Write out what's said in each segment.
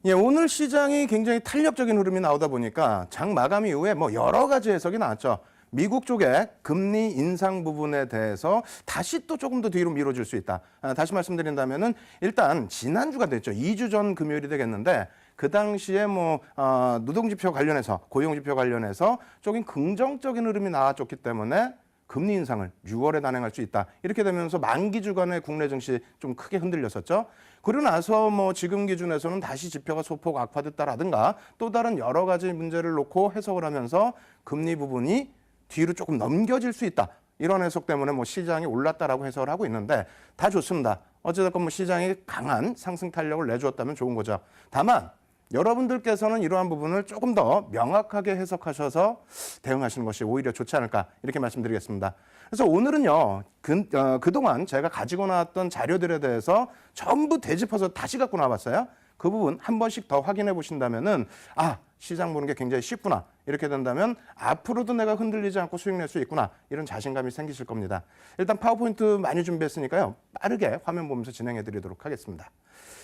예, 오늘 시장이 굉장히 탄력적인 흐름이 나오다 보니까 장 마감 이후에 뭐 여러 가지 해석이 나왔죠. 미국 쪽에 금리 인상 부분에 대해서 다시 또 조금 더 뒤로 미뤄질 수 있다. 다시 말씀드린다면은 일단 지난주가 됐죠. 2주 전 금요일이 되겠는데 그 당시에 노동지표 관련해서 고용지표 관련해서 조금 긍정적인 흐름이 나왔었기 때문에 금리 인상을 6월에 단행할 수 있다. 이렇게 되면서 만기 주간에 국내 증시 좀 크게 흔들렸었죠. 그러고 나서 지금 기준에서는 다시 지표가 소폭 악화됐다라든가 또 다른 여러 가지 문제를 놓고 해석을 하면서 금리 부분이 뒤로 조금 넘겨질 수 있다. 이런 해석 때문에 시장이 올랐다라고 해석을 하고 있는데 다 좋습니다. 어찌됐건 시장이 강한 상승 탄력을 내주었다면 좋은 거죠. 다만 여러분들께서는 이러한 부분을 조금 더 명확하게 해석하셔서 대응하시는 것이 오히려 좋지 않을까 이렇게 말씀드리겠습니다. 그래서 오늘은요. 그동안 제가 가지고 나왔던 자료들에 대해서 전부 되짚어서 다시 갖고 나와봤어요. 그 부분 한 번씩 더 확인해 보신다면은 시장 보는 게 굉장히 쉽구나. 이렇게 된다면 앞으로도 내가 흔들리지 않고 수익 낼 수 있구나. 이런 자신감이 생기실 겁니다. 일단 파워포인트 많이 준비했으니까요. 빠르게 화면 보면서 진행해 드리도록 하겠습니다.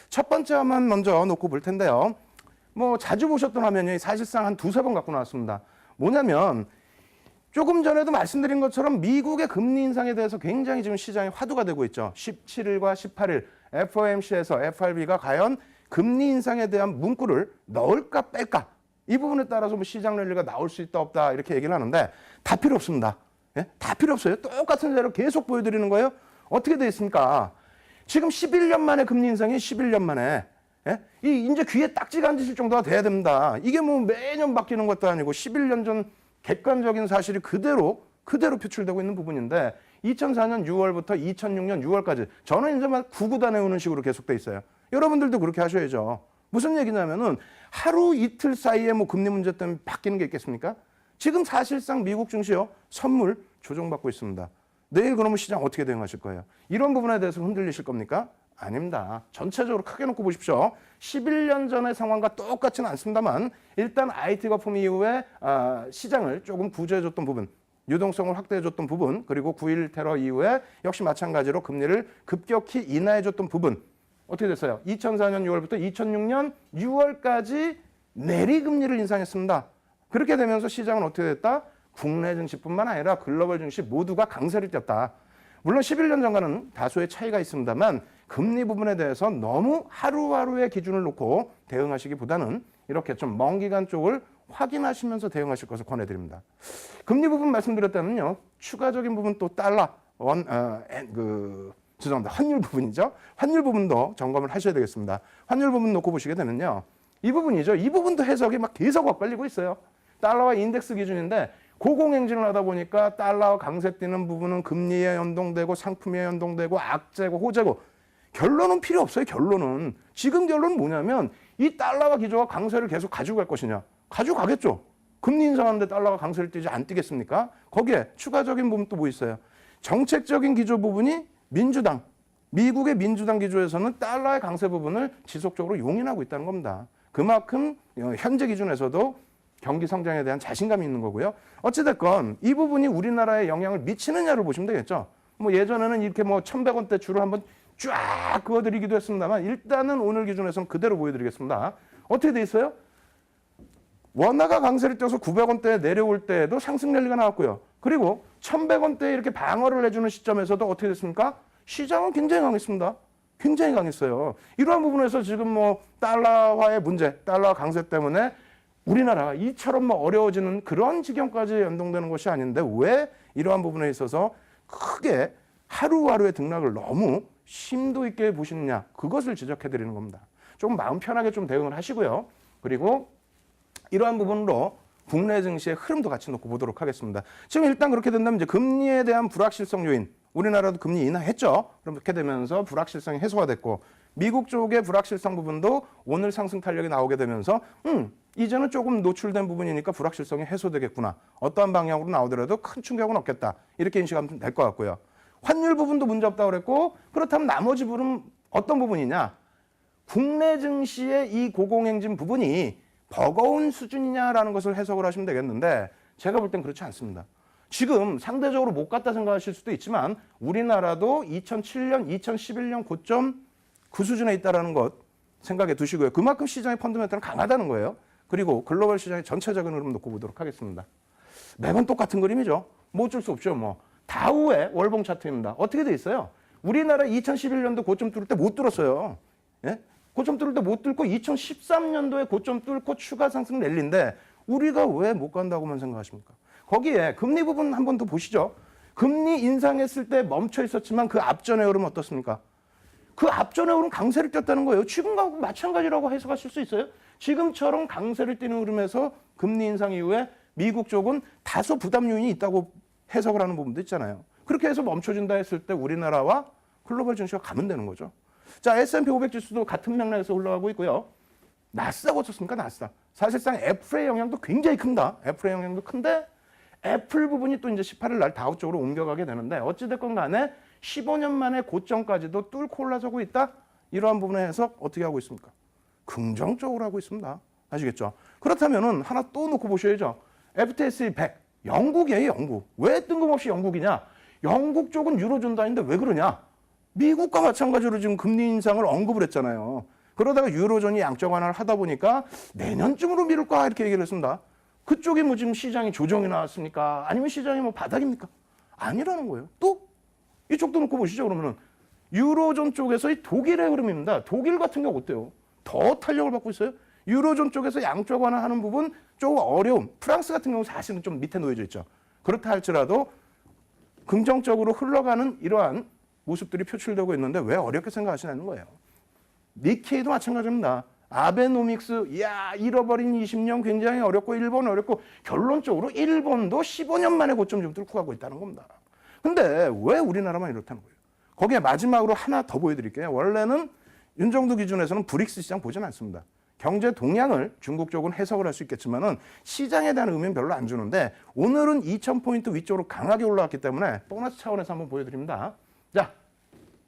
첫 번째 화면 먼저 놓고 볼 텐데요. 자주 보셨던 화면이 사실상 한 두세 번 갖고 나왔습니다. 뭐냐면 조금 전에도 말씀드린 것처럼 미국의 금리 인상에 대해서 굉장히 지금 시장이 화두가 되고 있죠. 17일과 18일 FOMC에서 FRB가 과연 금리 인상에 대한 문구를 넣을까 뺄까? 이 부분에 따라서 시장 랠리가 나올 수 있다 없다 이렇게 얘기를 하는데 다 필요 없습니다. 예? 다 필요 없어요. 똑같은 자료 계속 보여드리는 거예요. 어떻게 돼 있습니까? 지금 11년 만에 금리 인상이 11년 만에 이제 귀에 딱지가 앉으실 정도가 돼야 됩니다. 이게 매년 바뀌는 것도 아니고 11년 전 객관적인 사실이 그대로 표출되고 있는 부분인데 2004년 6월부터 2006년 6월까지 저는 이제 구구단에 오는 식으로 계속돼 있어요. 여러분들도 그렇게 하셔야죠. 무슨 얘기냐면은 하루 이틀 사이에 금리 문제 때문에 바뀌는 게 있겠습니까? 지금 사실상 미국 증시요 선물 조정받고 있습니다. 내일 그러면 시장 어떻게 대응하실 거예요? 이런 부분에 대해서 흔들리실 겁니까? 아닙니다. 전체적으로 크게 놓고 보십시오. 11년 전의 상황과 똑같지는 않습니다만 일단 IT 거품 이후에 시장을 조금 구조해줬던 부분, 유동성을 확대해줬던 부분, 그리고 9.11 테러 이후에 역시 마찬가지로 금리를 급격히 인하해줬던 부분 어떻게 됐어요? 2004년 6월부터 2006년 6월까지 내리금리를 인상했습니다. 그렇게 되면서 시장은 어떻게 됐다? 국내 증시뿐만 아니라 글로벌 증시 모두가 강세를 띄었다. 물론 11년 전과는 다소의 차이가 있습니다만 금리 부분에 대해서 너무 하루하루의 기준을 놓고 대응하시기보다는 이렇게 좀 먼 기간 쪽을 확인하시면서 대응하실 것을 권해드립니다. 금리 부분 말씀드렸다면요. 추가적인 부분 또 달러, 죄송합니다. 환율 부분이죠. 환율 부분도 점검을 하셔야 되겠습니다. 환율 부분 놓고 보시게 되면요. 이 부분이죠. 이 부분도 해석이 계속 엇갈리고 있어요. 달러와 인덱스 기준인데 고공행진을 하다 보니까 달러와 강세 뛰는 부분은 금리에 연동되고 상품에 연동되고 악재고 호재고 결론은 필요 없어요. 결론은. 지금 결론은 뭐냐면 이 달러와 기조가 강세를 계속 가지고 갈 것이냐. 가지고 가겠죠. 금리 인상하는데 달러가 강세를 띄지 안 뛰겠습니까? 거기에 추가적인 부분 또 뭐 있어요? 정책적인 기조 부분이 민주당, 미국의 민주당 기조에서는 달러의 강세 부분을 지속적으로 용인하고 있다는 겁니다. 그만큼 현재 기준에서도 경기 성장에 대한 자신감이 있는 거고요. 어찌됐건 이 부분이 우리나라에 영향을 미치느냐를 보시면 되겠죠. 예전에는 이렇게 1,100원대 줄을 한번 쫙 그어드리기도 했습니다만 일단은 오늘 기준에서는 그대로 보여드리겠습니다. 어떻게 돼 있어요? 원화가 강세를 띄어서 900원대에 내려올 때에도 상승 랠리가 나왔고요. 그리고 1,100원대에 이렇게 방어를 해주는 시점에서도 어떻게 됐습니까? 시장은 굉장히 강했습니다. 굉장히 강했어요. 이러한 부분에서 지금 달러화의 문제, 달러 강세 때문에 우리나라가 이처럼 어려워지는 그런 지경까지 연동되는 것이 아닌데 왜 이러한 부분에 있어서 크게 하루하루의 등락을 너무 심도 있게 보시느냐 그것을 지적해 드리는 겁니다. 조금 마음 편하게 좀 대응을 하시고요. 그리고 이러한 부분으로 국내 증시의 흐름도 같이 놓고 보도록 하겠습니다. 지금 일단 그렇게 된다면 이제 금리에 대한 불확실성 요인, 우리나라도 금리 인하했죠. 그렇게 되면서 불확실성이 해소가 됐고 미국 쪽의 불확실성 부분도 오늘 상승 탄력이 나오게 되면서 이제는 조금 노출된 부분이니까 불확실성이 해소되겠구나. 어떠한 방향으로 나오더라도 큰 충격은 없겠다. 이렇게 인식하면 될 것 같고요. 환율 부분도 문제 없다고 그랬고 그렇다면 나머지 부분은 어떤 부분이냐. 국내 증시의 이 고공행진 부분이 버거운 수준이냐라는 것을 해석을 하시면 되겠는데 제가 볼 땐 그렇지 않습니다. 지금 상대적으로 못 갔다 생각하실 수도 있지만 우리나라도 2007년, 2011년 고점 그 수준에 있다는 것 생각해 두시고요. 그만큼 시장의 펀더멘털은 강하다는 거예요. 그리고 글로벌 시장의 전체적인 흐름 놓고 보도록 하겠습니다. 매번 똑같은 그림이죠. 뭐 어쩔 수 없죠. 뭐 다우의 월봉 차트입니다. 어떻게 돼 있어요? 우리나라 2011년도 고점 뚫을 때 못 뚫었어요. 예? 고점 뚫을 때 못 뚫고 2013년도에 고점 뚫고 추가 상승 랠리인데 우리가 왜 못 간다고만 생각하십니까? 거기에 금리 부분 한 번 더 보시죠. 금리 인상했을 때 멈춰 있었지만 그 앞전의 흐름 어떻습니까? 그 앞전의 흐름 강세를 띄었다는 거예요. 지금과 마찬가지라고 해석하실 수 있어요. 지금처럼 강세를 띄는 흐름에서 금리 인상 이후에 미국 쪽은 다소 부담 요인이 있다고 해석을 하는 부분도 있잖아요. 그렇게 해서 멈춰준다 했을 때 우리나라와 글로벌 증시가 가면 되는 거죠. 자, S&P 500 지수도 같은 맥락에서 올라가고 있고요. 나스닥 어떻습니까? 나스닥. 사실상 애플의 영향도 굉장히 큽니다. 애플의 영향도 큰데 애플 부분이 또 이제 18일 날 다우 쪽으로 옮겨가게 되는데 어찌됐건 간에 15년 만에 고점까지도 뚫고 올라서고 있다. 이러한 부분의 해석 어떻게 하고 있습니까? 긍정적으로 하고 있습니다. 아시겠죠? 그렇다면은 하나 또 놓고 보셔야죠. FTSE 100. 영국이에요, 영국. 왜 뜬금없이 영국이냐? 영국 쪽은 유로존 단위인데 왜 그러냐? 미국과 마찬가지로 지금 금리 인상을 언급을 했잖아요. 그러다가 유로존이 양적 완화를 하다 보니까 내년쯤으로 미룰까 이렇게 얘기를 했습니다. 그쪽이 뭐 지금 시장이 조정이 나왔습니까? 아니면 시장이 뭐 바닥입니까? 아니라는 거예요. 또 이쪽도 놓고 보시죠. 그러면은 유로존 쪽에서의 독일의 흐름입니다. 독일 같은 경우 어때요? 더 탄력을 받고 있어요. 유로존 쪽에서 양적 완화하는 부분 조금 어려움. 프랑스 같은 경우 사실은 좀 밑에 놓여져 있죠. 그렇다 할지라도 긍정적으로 흘러가는 이러한 모습들이 표출되고 있는데 왜 어렵게 생각하시냐는 거예요. 니케이도 마찬가지입니다. 아베노믹스, 이야, 잃어버린 20년 굉장히 어렵고 일본 어렵고 결론적으로 일본도 15년 만에 고점 좀 뚫고 가고 있다는 겁니다. 근데 왜 우리나라만 이렇다는 거예요? 거기에 마지막으로 하나 더 보여드릴게요. 원래는 윤정두 기준에서는 브릭스 시장 보지는 않습니다. 경제 동향을 중국 쪽은 해석을 할 수 있겠지만은 시장에 대한 의미는 별로 안 주는데 오늘은 2,000포인트 위쪽으로 강하게 올라왔기 때문에 보너스 차원에서 한번 보여드립니다. 자,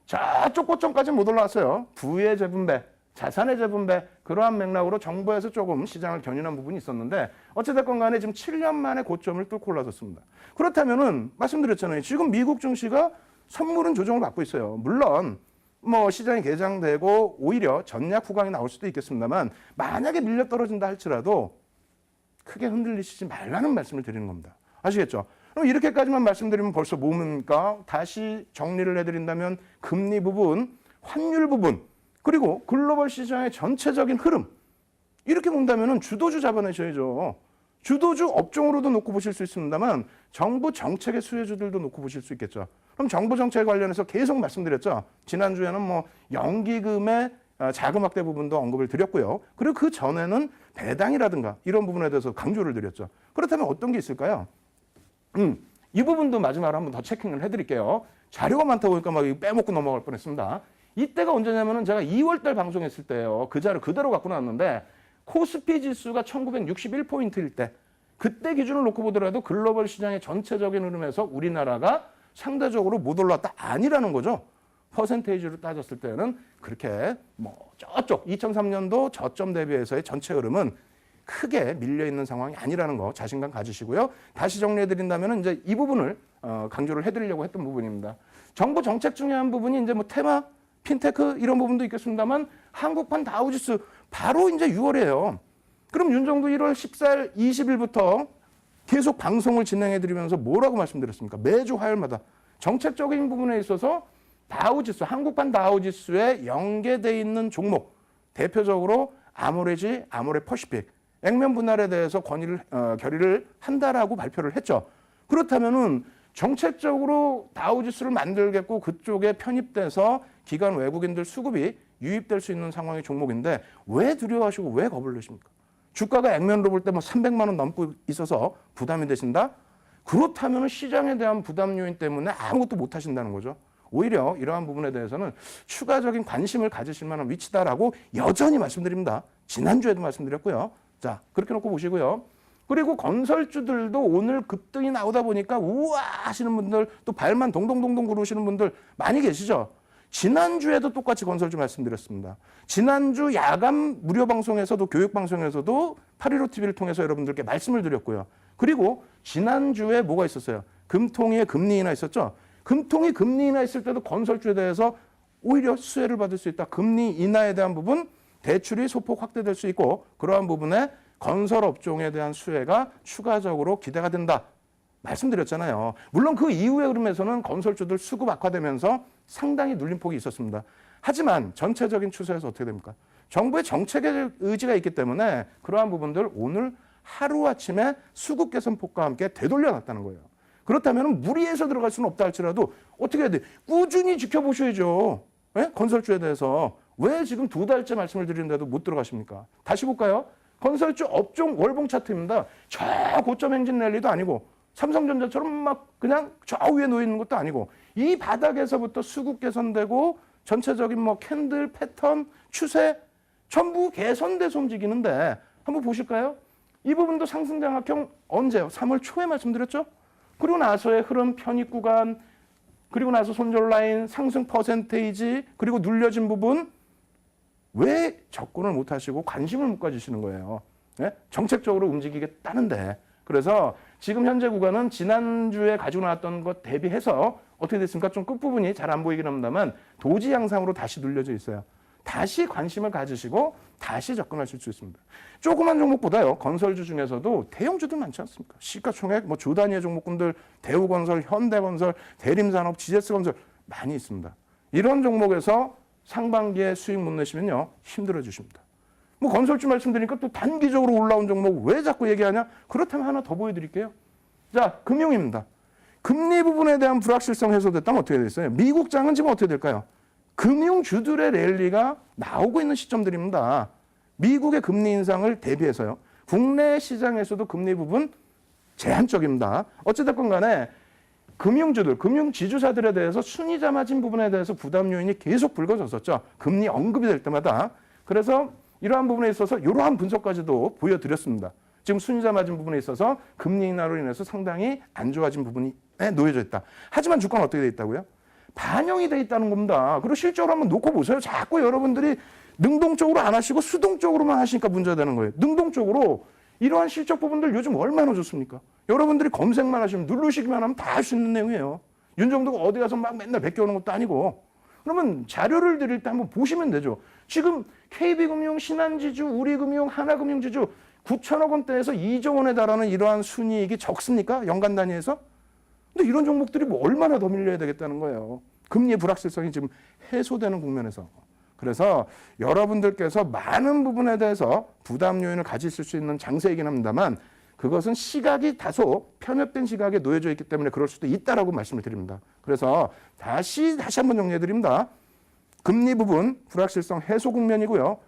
저쪽 고점까지 못 올라왔어요. 부의 재분배, 자산의 재분배 그러한 맥락으로 정부에서 조금 시장을 견인한 부분이 있었는데 어찌됐건 간에 지금 7년 만에 고점을 뚫고 올라섰습니다. 그렇다면은 말씀드렸잖아요. 지금 미국 증시가 선물은 조정을 받고 있어요. 물론 뭐 시장이 개장되고 오히려 전략 후강이 나올 수도 있겠습니다만 만약에 밀려 떨어진다 할지라도 크게 흔들리시지 말라는 말씀을 드리는 겁니다. 아시겠죠? 그럼 이렇게까지만 말씀드리면 벌써 뭡니까? 다시 정리를 해드린다면 금리 부분, 환율 부분, 그리고 글로벌 시장의 전체적인 흐름 이렇게 본다면 주도주 잡아내셔야죠. 주도주 업종으로도 놓고 보실 수 있습니다만 정부 정책의 수혜주들도 놓고 보실 수 있겠죠. 그럼 정부 정책 관련해서 계속 말씀드렸죠. 지난주에는 뭐 연기금의 자금 확대 부분도 언급을 드렸고요. 그리고 그 전에는 배당이라든가 이런 부분에 대해서 강조를 드렸죠. 그렇다면 어떤 게 있을까요? 이 부분도 마지막으로 한번 더 체킹을 해드릴게요. 자료가 많다 보니까 막 빼먹고 넘어갈 뻔했습니다. 이때가 언제냐면은 제가 2월달 방송했을 때예요. 그 자료 그대로 갖고 나왔는데 코스피 지수가 1961포인트일 때 그때 기준을 놓고 보더라도 글로벌 시장의 전체적인 흐름에서 우리나라가 상대적으로 못 올랐다 아니라는 거죠. 퍼센테이지로 따졌을 때는 그렇게 뭐 저쪽 2003년도 저점 대비해서의 전체 흐름은 크게 밀려 있는 상황이 아니라는 거 자신감 가지시고요. 다시 정리해 드린다면 이제 이 부분을 강조를 해드리려고 했던 부분입니다. 정부 정책 중에 한 부분이 이제 뭐 테마, 핀테크 이런 부분도 있겠습니다만 한국판 다우지수 바로 이제 6월이에요. 그럼 윤정도 1월 14일, 20일부터 계속 방송을 진행해 드리면서 뭐라고 말씀드렸습니까? 매주 화요일마다 정책적인 부분에 있어서 다우지수, 한국판 다우지수에 연계돼 있는 종목 대표적으로 아모레지, 아모레퍼시픽 액면 분할에 대해서 결의를 한다라고 발표를 했죠. 그렇다면은 정책적으로 다우지수를 만들겠고 그쪽에 편입돼서 기관 외국인들 수급이 유입될 수 있는 상황의 종목인데 왜 두려워하시고 왜 겁을 내십니까? 주가가 액면으로 볼 때 뭐 300만 원 넘고 있어서 부담이 되신다? 그렇다면 시장에 대한 부담 요인 때문에 아무것도 못 하신다는 거죠. 오히려 이러한 부분에 대해서는 추가적인 관심을 가지실 만한 위치다라고 여전히 말씀드립니다. 지난주에도 말씀드렸고요. 자, 그렇게 놓고 보시고요. 그리고 건설주들도 오늘 급등이 나오다 보니까 우와 하시는 분들 또 발만 동동동동 구르시는 분들 많이 계시죠. 지난주에도 똑같이 건설주 말씀드렸습니다. 지난주 야간 무료 방송에서도 교육방송에서도 815TV를 통해서 여러분들께 말씀을 드렸고요. 그리고 지난주에 뭐가 있었어요? 금통위에 금리 인하 있었죠. 금통위 금리 인하 있을 때도 건설주에 대해서 오히려 수혜를 받을 수 있다. 금리 인하에 대한 부분 대출이 소폭 확대될 수 있고 그러한 부분에 건설 업종에 대한 수혜가 추가적으로 기대가 된다. 말씀드렸잖아요. 물론 그 이후의 흐름에서는 건설주들 수급 악화되면서 상당히 눌림폭이 있었습니다. 하지만 전체적인 추세에서 어떻게 됩니까? 정부의 정책의 의지가 있기 때문에 그러한 부분들 오늘 하루아침에 수급 개선 폭과 함께 되돌려놨다는 거예요. 그렇다면 무리해서 들어갈 수는 없다 할지라도 어떻게 해야 돼? 꾸준히 지켜보셔야죠. 네? 건설주에 대해서. 왜 지금 2달째 말씀을 드리는데도 못 들어가십니까? 다시 볼까요? 건설주 업종 월봉 차트입니다. 저 고점 행진 랠리도 아니고 삼성전자처럼 막 그냥 저 위에 놓여 있는 것도 아니고 이 바닥에서부터 수급 개선되고 전체적인 뭐 캔들 패턴 추세 전부 개선돼서 움직이는데 한번 보실까요? 이 부분도 상승장악형 언제요? 3월 초에 말씀드렸죠? 그리고 나서의 흐름 편입 구간 그리고 나서 손절 라인 상승 퍼센테이지 그리고 눌려진 부분 왜 접근을 못 하시고 관심을 못 가지시는 거예요? 네? 정책적으로 움직이겠다는데 그래서 지금 현재 구간은 지난주에 가지고 나왔던 것 대비해서 어떻게 됐습니까? 좀 끝부분이 잘 안 보이긴 합니다만 도지 양상으로 다시 눌려져 있어요. 다시 관심을 가지시고 다시 접근하실 수 있습니다. 조그만 종목보다요. 건설주 중에서도 대형주들 많지 않습니까? 시가총액, 뭐 주 단위의 종목군들 대우건설, 현대건설, 대림산업, GS건설 많이 있습니다. 이런 종목에서 상반기에 수익 못 내시면요. 힘들어지십니다. 뭐 건설주 말씀드리니까 또 단기적으로 올라온 종목 왜 자꾸 얘기하냐? 그렇다면 하나 더 보여드릴게요. 자, 금융입니다. 금리 부분에 대한 불확실성 해소됐다면 어떻게 됐어요? 미국장은 지금 어떻게 될까요? 금융주들의 랠리가 나오고 있는 시점들입니다. 미국의 금리 인상을 대비해서요. 국내 시장에서도 금리 부분 제한적입니다. 어찌됐건 간에 금융주들, 금융지주사들에 대해서 순이자 마진 부분에 대해서 부담 요인이 계속 불거졌었죠. 금리 언급이 될 때마다. 그래서 이러한 부분에 있어서 이러한 분석까지도 보여드렸습니다. 지금 순이자 마진 부분에 있어서 금리 인하로 인해서 상당히 안 좋아진 부분이 놓여져 있다. 하지만 주가는 어떻게 돼 있다고요? 반영이 돼 있다는 겁니다. 그리고 실적으로 한번 놓고 보세요. 자꾸 여러분들이 능동적으로 안 하시고 수동적으로만 하시니까 문제가 되는 거예요. 능동적으로 이러한 실적 부분들 요즘 얼마나 좋습니까? 여러분들이 검색만 하시면 누르시기만 하면 다 할 수 있는 내용이에요. 윤정도가 어디 가서 막 맨날 베껴오는 것도 아니고. 그러면 자료를 드릴 때 한번 보시면 되죠. 지금 KB금융, 신한지주, 우리금융, 하나금융지주 9천억 원대에서 2조 원에 달하는 이러한 순이익이 적습니까? 연간 단위에서? 근데 이런 종목들이 뭐 얼마나 더 밀려야 되겠다는 거예요. 금리의 불확실성이 지금 해소되는 국면에서. 그래서 여러분들께서 많은 부분에 대해서 부담 요인을 가지실 수 있는 장세이긴 합니다만 그것은 시각이 다소 편협된 시각에 놓여져 있기 때문에 그럴 수도 있다라고 말씀을 드립니다. 그래서 다시 한번 정리해 드립니다. 금리 부분 불확실성 해소 국면이고요.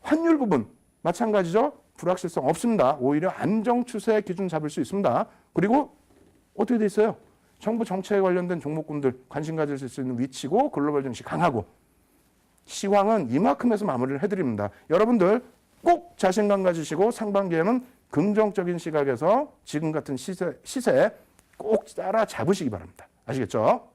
환율 부분 마찬가지죠. 불확실성 없습니다. 오히려 안정 추세 기준 잡을 수 있습니다. 그리고 어떻게 돼 있어요? 정부 정책에 관련된 종목군들 관심 가질 수 있는 위치고 글로벌 증시 강하고 시황은 이만큼에서 마무리를 해드립니다. 여러분들 꼭 자신감 가지시고 상반기에는 긍정적인 시각에서 지금 같은 시세 꼭 따라 잡으시기 바랍니다. 아시겠죠?